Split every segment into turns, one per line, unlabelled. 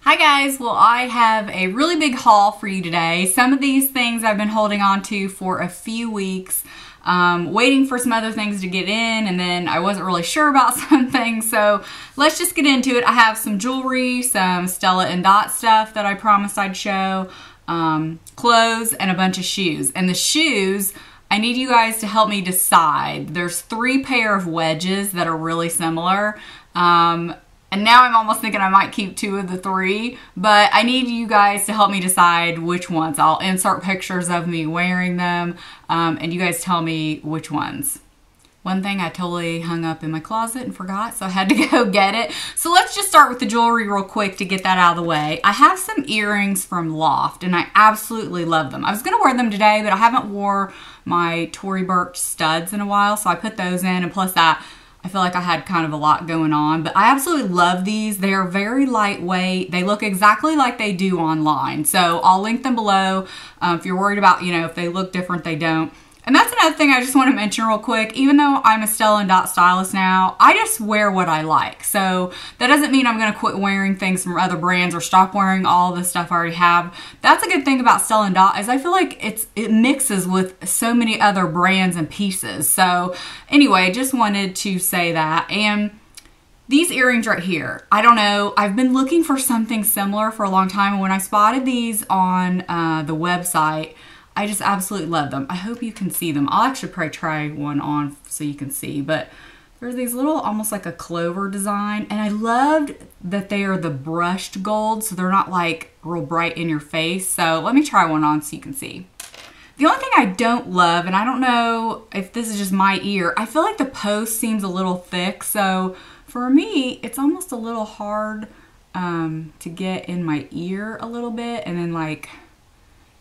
Hi guys, well I have a really big haul for you today. Some of these things I've been holding on to for a few weeks, waiting for some other things to get in, and then I wasn't really sure about some things, so let's just get into it. I have some jewelry, some Stella Dot stuff that I promised I'd show, clothes, and a bunch of shoes. And the shoes, I need you guys to help me decide. There's 3 pair of wedges that are really similar. And now I'm almost thinking I might keep 2 of the 3, but I need you guys to help me decide which ones. I'll insert pictures of me wearing them, and you guys tell me which ones. One thing I totally hung up in my closet and forgot, so I had to go get it. So let's just start with the jewelry real quick to get that out of the way. I have some earrings from Loft, and I absolutely love them. I was going to wear them today, but I haven't wore my Tory Burch studs in a while, so I put those in, and plus that, I feel like I had kind of a lot going on, but I absolutely love these. They are very lightweight. They look exactly like they do online. So I'll link them below. If you're worried about, if they look different, they don't. And that's another thing I just want to mention real quick. Even though I'm a Stella Dot stylist now, I just wear what I like. So that doesn't mean I'm going to quit wearing things from other brands or stop wearing all the stuff I already have. That's a good thing about Stella Dot is I feel like it mixes with so many other brands and pieces. So anyway, just wanted to say that. And these earrings right here, I don't know, I've been looking for something similar for a long time. And when I spotted these on the website, I just absolutely love them. I hope you can see them. I'll actually probably try one on so you can see, but there's these little, almost like a clover design, and I loved that they are the brushed gold, so they're not like real bright in your face. So let me try one on so you can see. The only thing I don't love, and I don't know if this is just my ear, I feel like the post seems a little thick, so for me, it's almost a little hard to get in my ear a little bit, and then like,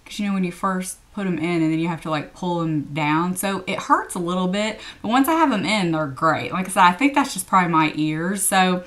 because when you first put them in and then you have to like pull them down, so it hurts a little bit, but once I have them in, they're great. Like I said, I think that's just probably my ears. So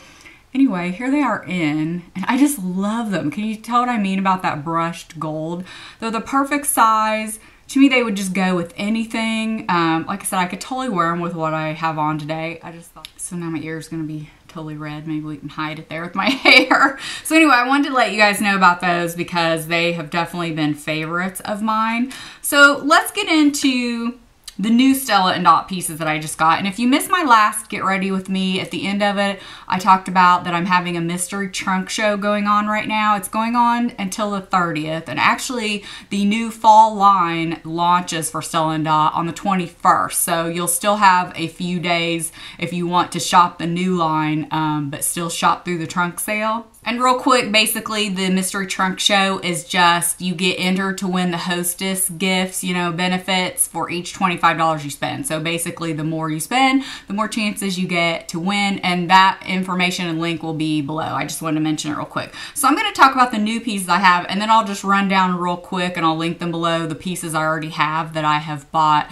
anyway, here they are in, and I just love them. Can you tell what I mean about that brushed gold? They're the perfect size. To me, they would just go with anything. Like I said, I could totally wear them with what I have on today. I just thought, so now my ear is going to be totally red. Maybe we can hide it there with my hair. So anyway, I wanted to let you guys know about those because they have definitely been favorites of mine. So let's get into the new Stella Dot pieces that I just got. And if you missed my last Get Ready With Me, at the end of it, I talked about that I'm having a mystery trunk show going on right now. It's going on until the 30th. And actually, the new fall line launches for Stella Dot on the 21st. So you'll still have a few days if you want to shop the new line, but still shop through the trunk sale. And real quick, basically, the mystery trunk show is just you get entered to win the hostess gifts, benefits for each $25 you spend. So basically, the more you spend, the more chances you get to win. And that information and link will be below. I just wanted to mention it real quick. So I'm going to talk about the new pieces I have, and then I'll just run down real quick and I'll link them below, the pieces I already have that I have bought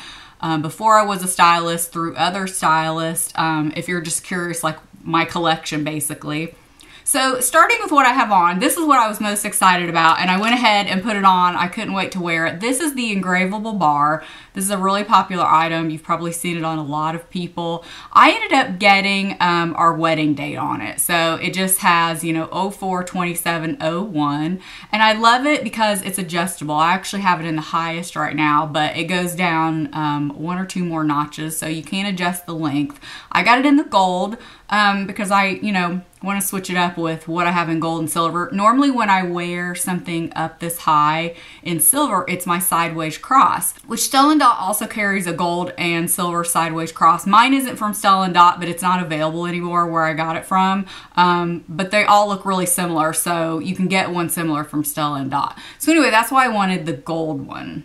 before I was a stylist through other stylists. If you're just curious, like my collection, basically. So starting with what I have on, this is what I was most excited about, and I went ahead and put it on. I couldn't wait to wear it. This is the engravable bar. This is a really popular item. You've probably seen it on a lot of people. I ended up getting our wedding date on it. So it just has, 04/27/01, and I love it because it's adjustable. I actually have it in the highest right now, but it goes down 1 or 2 more notches, so you can adjust the length. I got it in the gold because I, want to switch it up with what I have in gold and silver. Normally when I wear something up this high in silver, it's my sideways cross, which Stella Dot also carries a gold and silver sideways cross. Mine isn't from Stella Dot, but it's not available anymore where I got it from. But they all look really similar, so you can get one similar from Stella Dot. So anyway, that's why I wanted the gold one.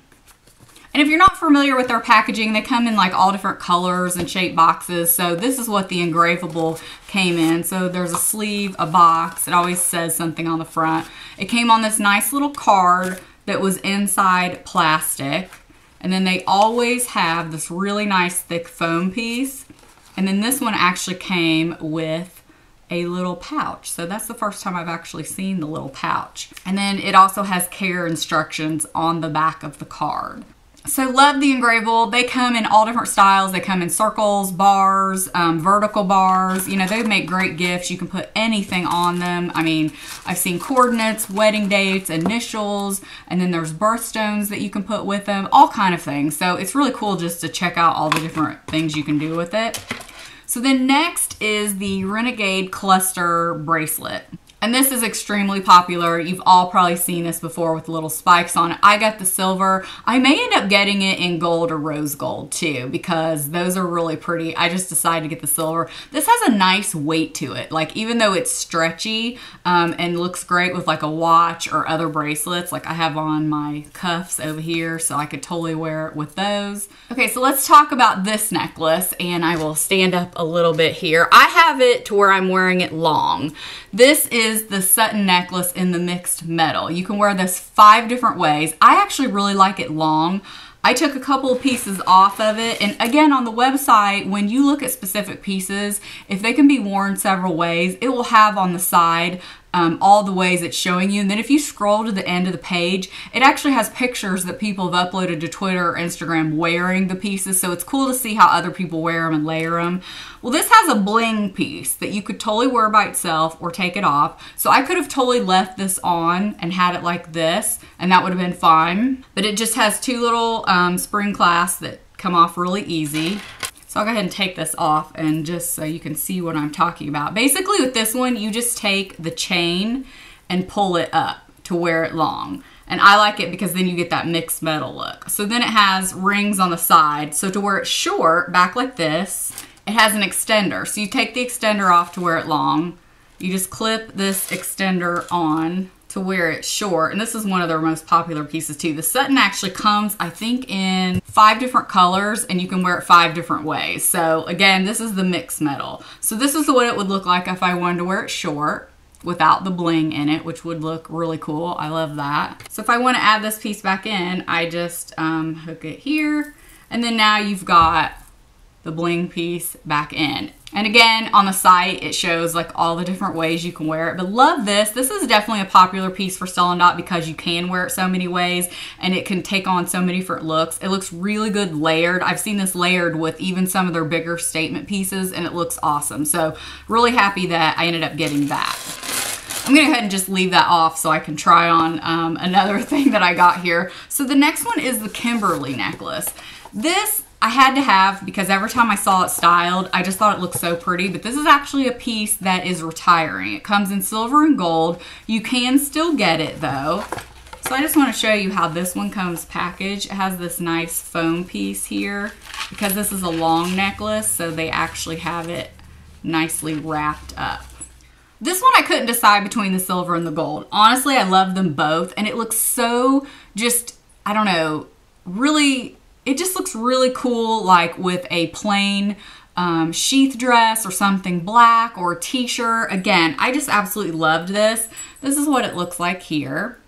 And if you're not familiar with their packaging, they come in like all different colors and shaped boxes. So this is what the engravable came in. So there's a sleeve, a box. It always says something on the front. It came on this nice little card that was inside plastic. And then they always have this really nice thick foam piece. And then this one actually came with a little pouch. So that's the first time I've actually seen the little pouch. And then it also has care instructions on the back of the card. So love the engravable. They come in all different styles. They come in circles, bars, vertical bars. You know, they make great gifts. You can put anything on them. I mean, I've seen coordinates, wedding dates, initials, and then there's birthstones that you can put with them, all kind of things. So it's really cool just to check out all the different things you can do with it. So then next is the Renegade Cluster Bracelet. And this is extremely popular. You've all probably seen this before with little spikes on it. I got the silver. I may end up getting it in gold or rose gold too, because those are really pretty. I just decided to get the silver. This has a nice weight to it. Like, even though it's stretchy and looks great with like a watch or other bracelets, like I have on my cuffs over here, so I could totally wear it with those. Okay, so let's talk about this necklace, and I will stand up a little bit here. I have it to where I'm wearing it long. This is the Sutton necklace in the mixed metal. You can wear this 5 different ways. I actually really like it long. I took a couple of pieces off of it, and again, on the website, when you look at specific pieces, if they can be worn several ways, it will have on the side all the ways it's showing you. And then if you scroll to the end of the page, it actually has pictures that people have uploaded to Twitter or Instagram wearing the pieces. So it's cool to see how other people wear them and layer them. Well, this has a bling piece that you could totally wear by itself or take it off. So I could have totally left this on and had it like this, and that would have been fine. But it just has 2 little spring clasps that come off really easy. So I'll go ahead and take this off, and just so you can see what I'm talking about. Basically with this one, you just take the chain and pull it up to wear it long. And I like it because then you get that mixed metal look. So then it has rings on the side. So to wear it short, back like this, it has an extender. So you take the extender off to wear it long. You just clip this extender on to wear it short. And this is one of their most popular pieces too. The Sutton actually comes, I think, in 5 different colors, and you can wear it 5 different ways. So again, this is the mixed metal. So this is what it would look like if I wanted to wear it short without the bling in it, which would look really cool. I love that. So if I want to add this piece back in, I just hook it here, and then now you've got the bling piece back in. And again, on the site, it shows like all the different ways you can wear it. But love this. This is definitely a popular piece for Stella Dot because you can wear it so many ways and it can take on so many different looks. It looks really good layered. I've seen this layered with even some of their bigger statement pieces, and it looks awesome. So really happy that I ended up getting that. I'm gonna go ahead and just leave that off so I can try on another thing that I got here. So the next one is the Kimberly necklace. This I had to have because every time I saw it styled, I just thought it looked so pretty. But this is actually a piece that is retiring. It comes in silver and gold. You can still get it though. So I just want to show you how this one comes packaged. It has this nice foam piece here because this is a long necklace, so they actually have it nicely wrapped up. This one I couldn't decide between the silver and the gold. Honestly, I love them both, and it looks so just, I don't know, really, it just looks really cool, like with a plain sheath dress or something black or a t-shirt. Again, I just absolutely loved this. This is what it looks like here.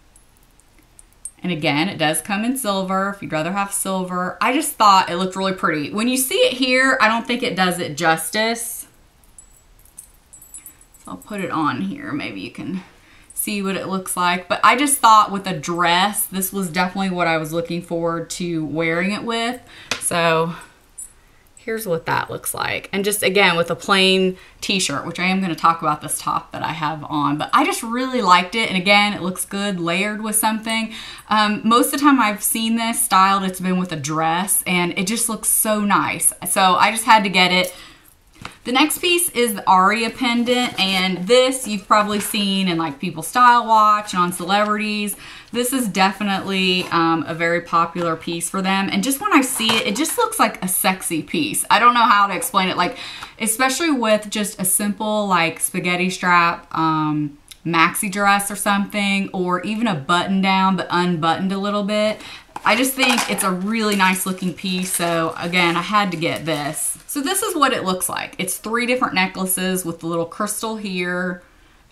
And again, it does come in silver if you'd rather have silver. I just thought it looked really pretty. When you see it here, I don't think it does it justice. So I'll put it on here. Maybe you can see what it looks like. But I just thought with a dress, this was definitely what I was looking forward to wearing it with. So here's what that looks like. And just again, with a plain t-shirt, which I am going to talk about this top that I have on, but I just really liked it. And again, it looks good layered with something. Most of the time I've seen this styled, it's been with a dress, and it just looks so nice. So I just had to get it. The next piece is the Aria pendant, and this you've probably seen in like People Style Watch and on celebrities. This is definitely a very popular piece for them, and just when I see it, it just looks like a sexy piece. I don't know how to explain it, like especially with just a simple like spaghetti strap maxi dress or something, or even a button down but unbuttoned a little bit. I just think it's a really nice looking piece, so again, I had to get this. So this is what it looks like. It's 3 different necklaces with the little crystal here,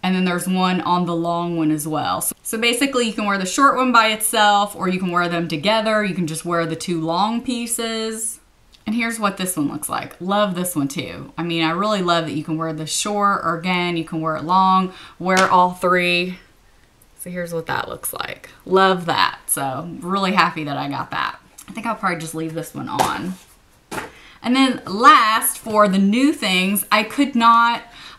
and then there's one on the long one as well. So basically you can wear the short one by itself, or you can wear them together. You can just wear the 2 long pieces. And here's what this one looks like. Love this one too. I mean, I really love that you can wear the short, or again, you can wear it long, wear all 3. So here's what that looks like. Love that. So really happy that I got that. I think I'll probably just leave this one on. And then last, for the new things, I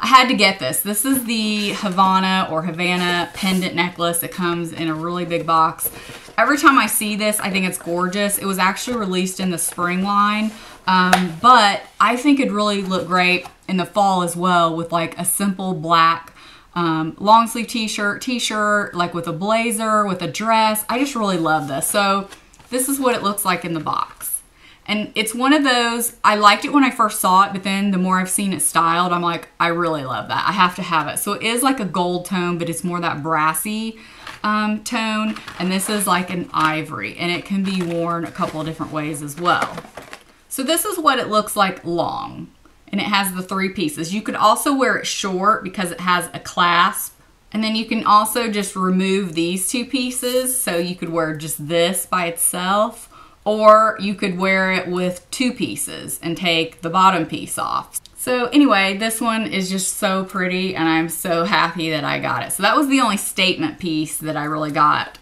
had to get this. This is the Havana pendant necklace. It comes in a really big box. Every time I see this, I think it's gorgeous. It was actually released in the spring line, but I think it'd really look great in the fall as well with like a simple black long sleeve t-shirt, like with a blazer, with a dress. I just really love this. So this is what it looks like in the box. And it's one of those, I liked it when I first saw it, but then the more I've seen it styled, I'm like, I really love that. I have to have it. So it is like a gold tone, but it's more that brassy tone. And this is like an ivory, and it can be worn a couple of different ways as well. So this is what it looks like long, and it has the 3 pieces. You could also wear it short because it has a clasp. And then you can also just remove these 2 pieces. So you could wear just this by itself, or you could wear it with 2 pieces and take the bottom piece off. So anyway, this one is just so pretty, and I'm so happy that I got it. So that was the only statement piece that I really got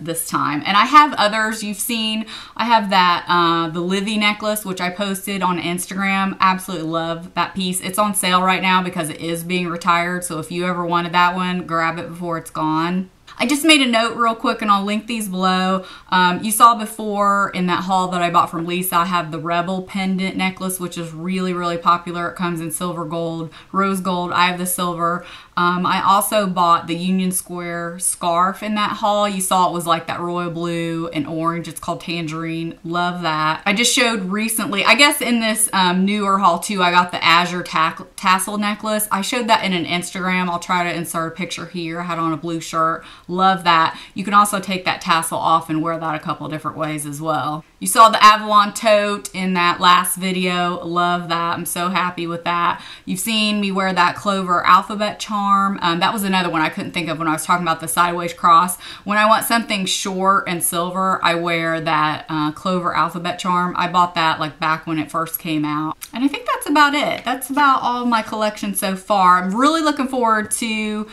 this time. And I have others you've seen. I have that, the Livy necklace, which I posted on Instagram. Absolutely love that piece. It's on sale right now because it is being retired. So if you ever wanted that one, grab it before it's gone. I just made a note real quick, and I'll link these below. You saw before in that haul that I bought from Lisa, I have the Rebel pendant necklace, which is really, really popular. It comes in silver gold, rose gold. I have the silver. I also bought the Union Square scarf in that haul. You saw it was like that royal blue and orange. It's called Tangerine. Love that. I just showed recently, I guess in this newer haul too, I got the Azure tassel necklace. I showed that in an Instagram. I'll try to insert a picture here. I had on a blue shirt. Love that. You can also take that tassel off and wear that a couple of different ways as well. You saw the Avalon tote in that last video. Love that. I'm so happy with that. You've seen me wear that Clover alphabet charm. That was another one I couldn't think of when I was talking about the sideways cross. When I want something short and silver, I wear that Clover alphabet charm. I bought that like back when it first came out. And I think that's about it. That's about all of my collection so far. I'm really looking forward to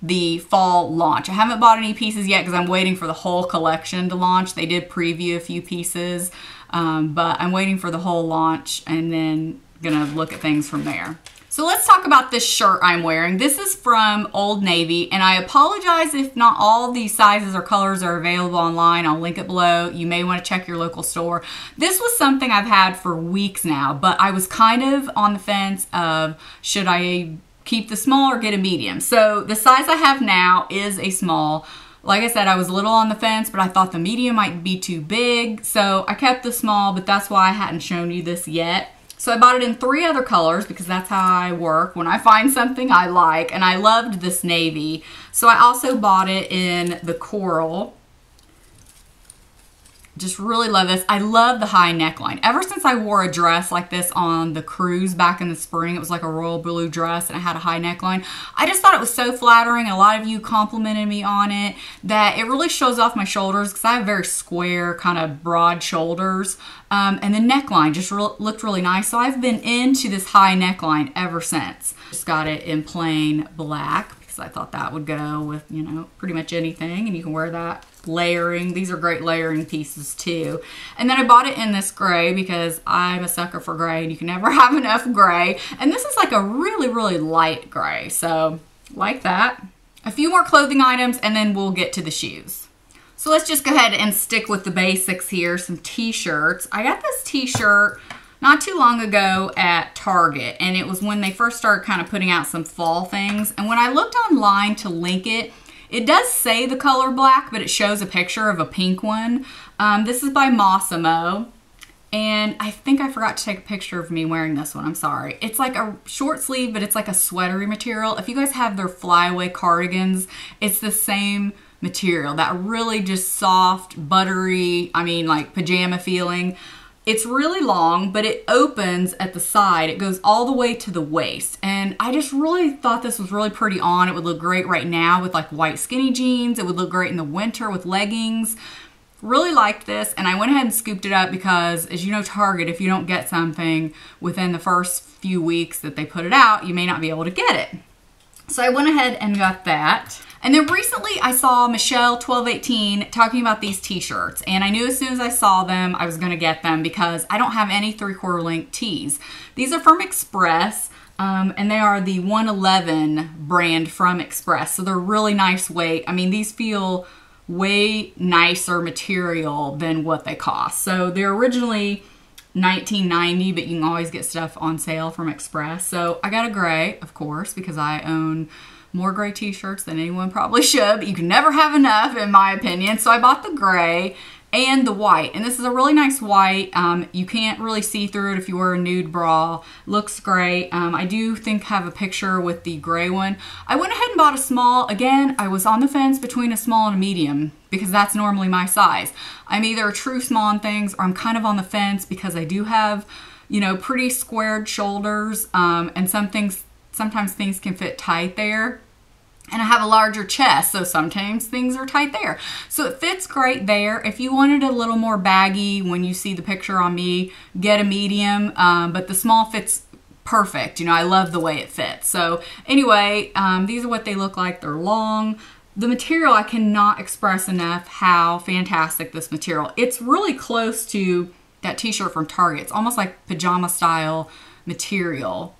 the fall launch. I haven't bought any pieces yet because I'm waiting for the whole collection to launch. They did preview a few pieces, but I'm waiting for the whole launch and then gonna look at things from there. So let's talk about this shirt I'm wearing. This is from Old Navy, and I apologize if not all these sizes or colors are available online. I'll link it below. You may want to check your local store. This was something I've had for weeks now, but I was kind of on the fence of should I keep the small or get a medium. So the size I have now is a small. Like I said, I was a little on the fence, but I thought the medium might be too big. So I kept the small, but that's why I hadn't shown you this yet. So I bought it in 3 other colors because that's how I work. When I find something I like, and I loved this navy. So I also bought it in the coral. Just really love this. I love the high neckline. Ever since I wore a dress like this on the cruise back in the spring, it was like a royal blue dress and it had a high neckline. I just thought it was so flattering, and a lot of you complimented me on it, that it really shows off my shoulders because I have very square, kind of broad shoulders. And the neckline just looked really nice. So I've been into this high neckline ever since. Just got it in plain black because I thought that would go with, you know, pretty much anything, and you can wear that. Layering. These are great layering pieces too. And then I bought it in this gray because I'm a sucker for gray, and you can never have enough gray. And this is like a really, really light gray. So like that. A few more clothing items and then we'll get to the shoes. So let's just go ahead and stick with the basics here. Some t-shirts. I got this t-shirt not too long ago at Target, and it was when they first started kind of putting out some fall things. And when I looked online to link it, it does say the color black, but it shows a picture of a pink one. This is by Mossimo, and I think I forgot to take a picture of me wearing this one. I'm sorry. It's like a short sleeve, but it's like a sweatery material. If you guys have their flyaway cardigans, it's the same material. That really just soft, buttery, I mean like pajama feeling. It's really long, but it opens at the side. It goes all the way to the waist. And I just really thought this was really pretty on. It would look great right now with like white skinny jeans. It would look great in the winter with leggings. Really liked this, and I went ahead and scooped it up because, as you know, Target, if you don't get something within the first few weeks that they put it out, you may not be able to get it. So I went ahead and got that. And then recently I saw Michelle1218 talking about these t-shirts, and I knew as soon as I saw them I was going to get them because I don't have any 3/4 length tees. These are from Express, and they are the 111 brand from Express, so they're really nice weight. I mean, these feel way nicer material than what they cost. So they're originally $19.90, but you can always get stuff on sale from Express. So I got a gray, of course, because I own more gray t-shirts than anyone probably should, but you can never have enough in my opinion. So I bought the gray and the white, and this is a really nice white. You can't really see through it if you wear a nude bra. Looks great. I do think have a picture with the gray one. I went ahead and bought a small. Again, I was on the fence between a small and a medium because that's normally my size. I'm either a true small on things, or I'm kind of on the fence because I do have, you know, pretty squared shoulders, and sometimes things can fit tight there. And I have a larger chest, so sometimes things are tight there. So it fits great there. If you wanted a little more baggy when you see the picture on me, get a medium, but the small fits perfect. You know, I love the way it fits. So anyway, these are what they look like. They're long. The material, I cannot express enough how fantastic this material. It's really close to that t-shirt from Target. It's almost like pajama style material.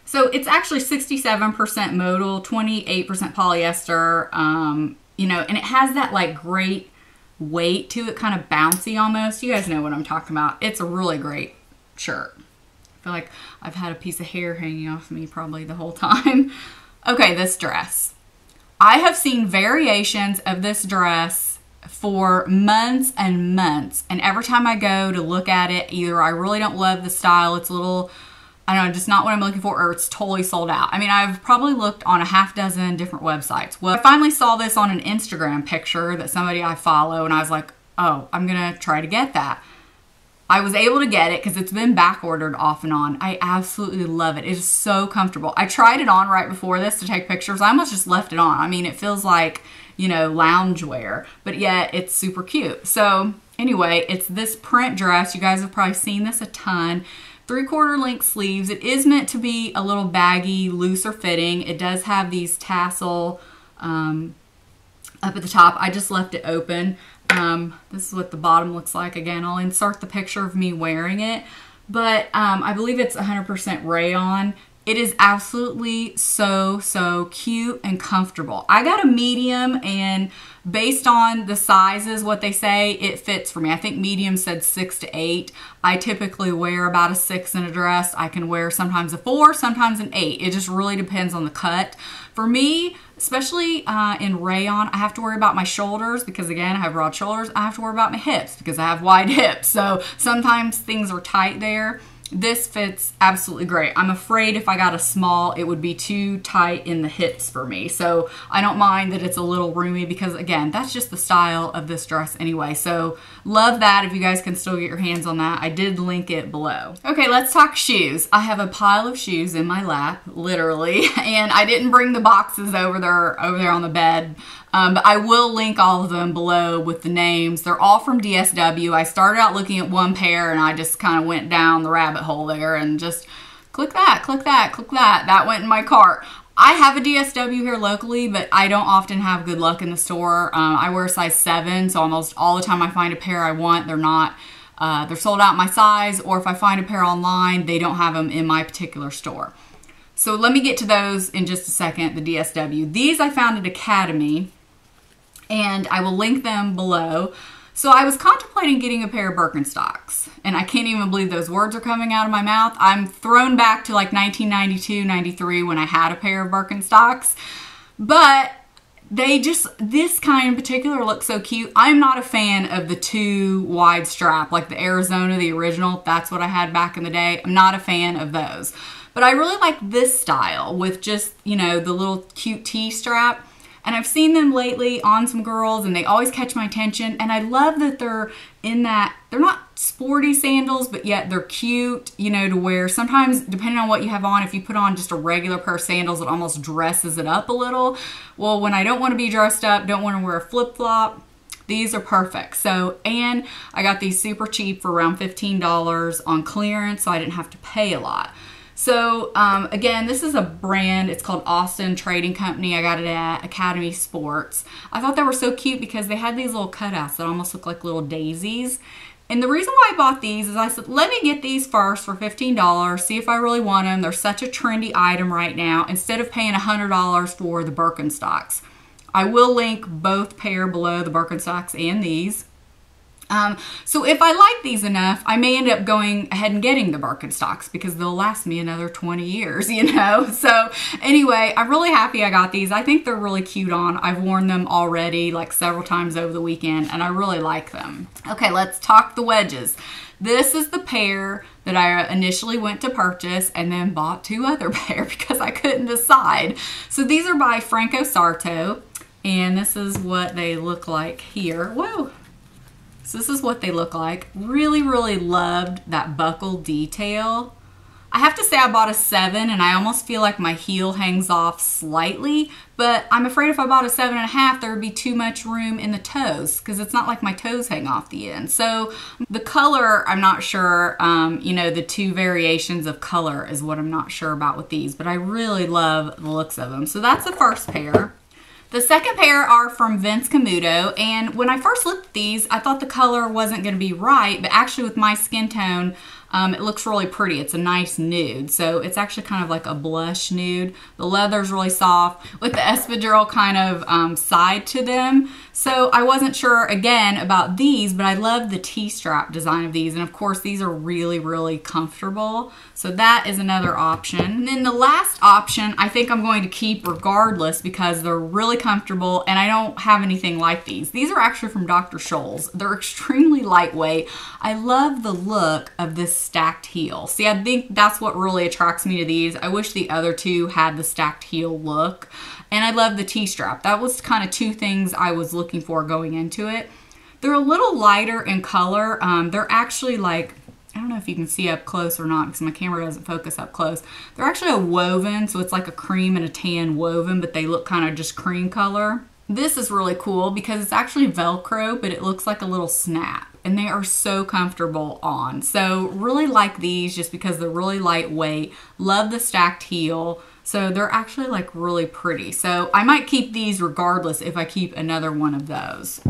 So it's actually 67% modal, 28% polyester, you know, and it has that like great weight to it, kind of bouncy almost. You guys know what I'm talking about. It's a really great shirt. I feel like I've had a piece of hair hanging off me probably the whole time. Okay, this dress. I have seen variations of this dress for months and months, and every time I go to look at it, either I really don't love the style, it's a little, I don't know, just not what I'm looking for, or it's totally sold out. I mean, I've probably looked on a half dozen different websites. Well, I finally saw this on an Instagram picture that somebody I follow, and I was like, oh, I'm gonna try to get that. I was able to get it because it's been back ordered off and on. I absolutely love it. It is so comfortable. I tried it on right before this to take pictures. I almost just left it on. I mean, it feels like, you know, loungewear, but yet it's super cute. So anyway, it's this print dress. You guys have probably seen this a ton. 3/4 length sleeves. It is meant to be a little baggy, looser fitting. It does have these tassel up at the top. I just left it open. This is what the bottom looks like. Again, I'll insert the picture of me wearing it, but I believe it's 100% rayon. It is absolutely so cute and comfortable. I got a medium, and based on the sizes, what they say, it fits for me. I think medium said 6 to 8. I typically wear about a 6 in a dress. I can wear sometimes a 4, sometimes an 8. It just really depends on the cut. For me, especially in rayon, I have to worry about my shoulders because, again, I have broad shoulders. I have to worry about my hips because I have wide hips. So sometimes things are tight there. This fits absolutely great. I'm afraid if I got a small, it would be too tight in the hips for me. So I don't mind that it's a little roomy because, again, that's just the style of this dress anyway. So love that if you guys can still get your hands on that. I did link it below. Okay, let's talk shoes. I have a pile of shoes in my lap, literally, and I didn't bring the boxes over there on the bed. But I will link all of them below with the names. They're all from DSW. I started out looking at one pair and I just kind of went down the rabbit hole there and just click that, click that, click that. That went in my cart. I have a DSW here locally, but I don't often have good luck in the store. I wear a size 7, so almost all the time I find a pair I want, they're not, they're sold out my size, or if I find a pair online, they don't have them in my particular store. So let me get to those in just a second, the DSW. These I found at Academy, and I will link them below. So I was contemplating getting a pair of Birkenstocks, and I can't even believe those words are coming out of my mouth. I'm thrown back to like 1992, 93 when I had a pair of Birkenstocks, but they just, this kind in particular looks so cute. I'm not a fan of the too wide strap, like the Arizona, the original. That's what I had back in the day. I'm not a fan of those, but I really like this style with just, you know, the little cute T-strap. And I've seen them lately on some girls and they always catch my attention. And I love that they're in that, they're not sporty sandals, but yet they're cute, you know, to wear. Sometimes, depending on what you have on, if you put on just a regular pair of sandals, it almost dresses it up a little. Well, when I don't want to be dressed up, don't want to wear a flip-flop, these are perfect. So, and I got these super cheap for around $15 on clearance, so I didn't have to pay a lot. So again, this is a brand. It's called Austin Trading Company. I got it at Academy Sports. I thought they were so cute because they had these little cutouts that almost look like little daisies. And the reason why I bought these is I said, let me get these first for $15, see if I really want them. They're such a trendy item right now, instead of paying $100 for the Birkenstocks. I will link both pair below, the Birkenstocks and these. So if I like these enough, I may end up going ahead and getting the Birkenstocks because they'll last me another 20 years, you know? So anyway, I'm really happy I got these. I think they're really cute on. I've worn them already like several times over the weekend and I really like them. Okay, let's talk the wedges. This is the pair that I initially went to purchase and then bought two other pair because I couldn't decide. So these are by Franco Sarto and this is what they look like here. Whoa. So this is what they look like. Really, really loved that buckle detail. I have to say I bought a 7 and I almost feel like my heel hangs off slightly, but I'm afraid if I bought a 7.5, there would be too much room in the toes because it's not like my toes hang off the end. So the color, I'm not sure, you know, the two variations of color is what I'm not sure about with these, but I really love the looks of them. So that's the first pair. The second pair are from Vince Camuto, and when I first looked at these, I thought the color wasn't going to be right, but actually with my skin tone, it looks really pretty. It's a nice nude, so it's actually kind of like a blush nude. The leather's really soft with the espadrille kind of side to them. So I wasn't sure, again, about these, but I love the T-strap design of these, and of course these are really, really comfortable. So that is another option. And then the last option I think I'm going to keep regardless because they're really comfortable and I don't have anything like these. These are actually from Dr. Scholl's. They're extremely lightweight. I love the look of this stacked heel. See, I think that's what really attracts me to these. I wish the other two had the stacked heel look. And I love the T-strap. That was kind of two things I was looking for going into it. They're a little lighter in color. They're actually like, I don't know if you can see up close or not because my camera doesn't focus up close. They're actually a woven, so it's like a cream and a tan woven, but they look kind of just cream color. This is really cool because it's actually Velcro, but it looks like a little snap. And they are so comfortable on. So really like these just because they're really lightweight. Love the stacked heel. So they're actually like really pretty. So I might keep these regardless if I keep another one of those.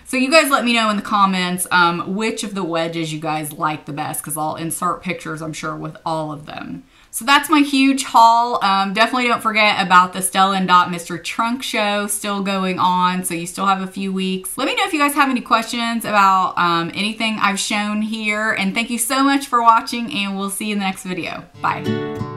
So you guys let me know in the comments which of the wedges you guys like the best because I'll insert pictures, I'm sure, with all of them. So that's my huge haul. Definitely don't forget about the Stella Dot Mystery Trunk Show still going on, so you still have a few weeks. Let me know if you guys have any questions about anything I've shown here, and thank you so much for watching, and we'll see you in the next video. Bye.